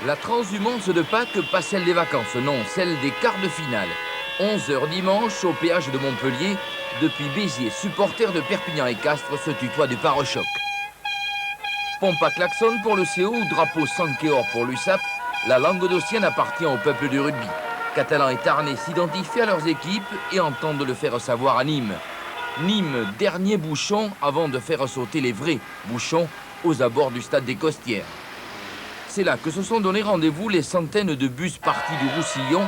La transhumance de Pâques, pas celle des vacances, non, celle des quarts de finale. 11h dimanche, au péage de Montpellier, depuis Béziers, supporters de Perpignan et Castres se tutoient du pare-choc. Pompe à klaxon pour le CO ou drapeau Sankéor pour l'USAP, la Languedocienne appartient au peuple du rugby. Catalans et Tarnais s'identifient à leurs équipes et entendent le faire savoir à Nîmes. Nîmes, dernier bouchon avant de faire sauter les vrais bouchons aux abords du stade des Costières. C'est là que se sont donné rendez-vous les centaines de bus partis du Roussillon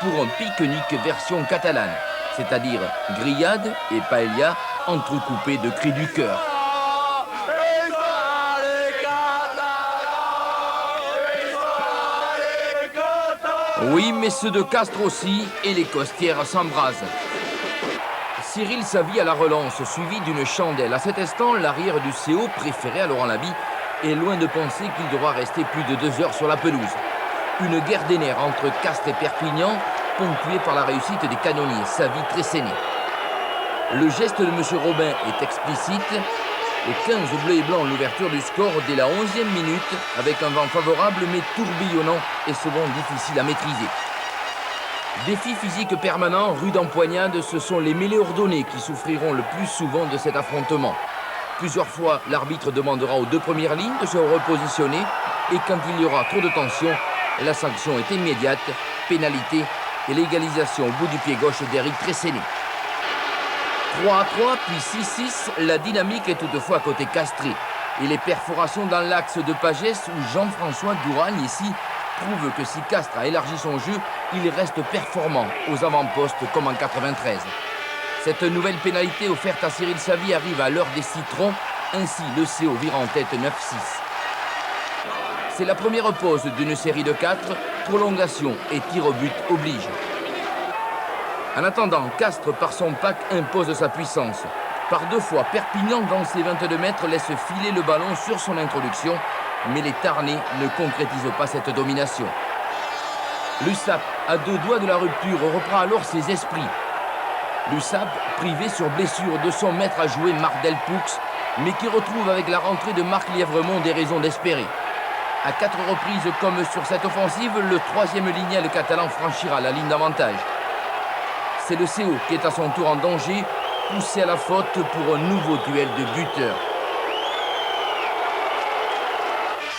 pour un pique-nique version catalane, c'est-à-dire grillade et paella entrecoupées de cris du cœur. Oui, mais ceux de Castres aussi, et les Costières s'embrasent. Cyril Savy à la relance, suivi d'une chandelle. À cet instant, l'arrière du CO, préféré à Laurent Laby, est loin de penser qu'il devra rester plus de 2 heures sur la pelouse. Une guerre des nerfs entre Castres et Perpignan, ponctuée par la réussite des canonniers, Savy très sainé. Le geste de M. Robin est explicite. Au 15 bleu et blanc, l'ouverture du score dès la 11e minute, avec un vent favorable mais tourbillonnant et souvent difficile à maîtriser. Défi physique permanent, rude empoignade, ce sont les mêlées ordonnées qui souffriront le plus souvent de cet affrontement. Plusieurs fois, l'arbitre demandera aux 2 premières lignes de se repositionner et quand il y aura trop de tension, la sanction est immédiate, pénalité et l'égalisation au bout du pied gauche d'Éric Tresséné. 3-3 puis 6-6, la dynamique est toutefois côté castré. Et les perforations dans l'axe de Pagès où Jean-François Douragne ici prouvent que si Castres a élargi son jeu, il reste performant aux avant-postes comme en 93. Cette nouvelle pénalité offerte à Cyril Savy arrive à l'heure des citrons, ainsi le CO vire en tête 9-6. C'est la première pause d'une série de 4, prolongation et tir au but oblige. En attendant, Castres, par son pack, impose sa puissance. Par 2 fois, Perpignan, dans ses 22 mètres, laisse filer le ballon sur son introduction, mais les Tarnais ne concrétisent pas cette domination. L'USAP, à 2 doigts de la rupture, reprend alors ses esprits. L'USAP, privé sur blessure de son maître à jouer Marc Delpoux, mais qui retrouve avec la rentrée de Marc Lièvremont des raisons d'espérer. À 4 reprises comme sur cette offensive, le 3e lignel catalan franchira la ligne d'avantage. C'est le CO qui est à son tour en danger, poussé à la faute pour un nouveau duel de buteurs.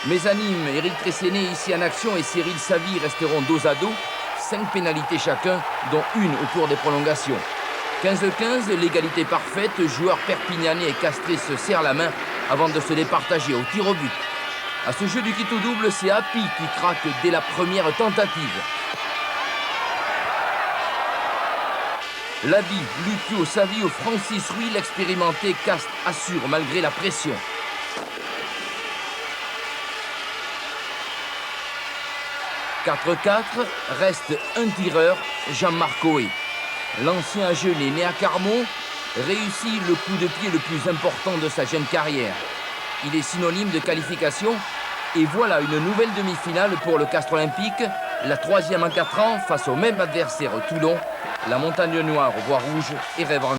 Mais à Nîmes, Éric Tresséné ici en action et Cyril Savy resteront dos à dos. 5 pénalités chacun, dont une au cours des prolongations. 15-15, l'égalité parfaite, joueurs perpignanais et castrés se serrent la main avant de se départager au tir au but. À ce jeu du quitte au double, c'est Happy qui craque dès la première tentative. Laby, Lupio, Savy ou Francis Ruy, l'expérimenté Castres assure malgré la pression. « 4-4, reste un tireur, Jean-Marc Coé. L'ancien Agenais né à Carmont réussit le coup de pied le plus important de sa jeune carrière. Il est synonyme de qualification et voilà une nouvelle demi-finale pour le Castres Olympique, la 3e en 4 ans face au même adversaire Toulon. La Montagne Noire voit rouge et rêve en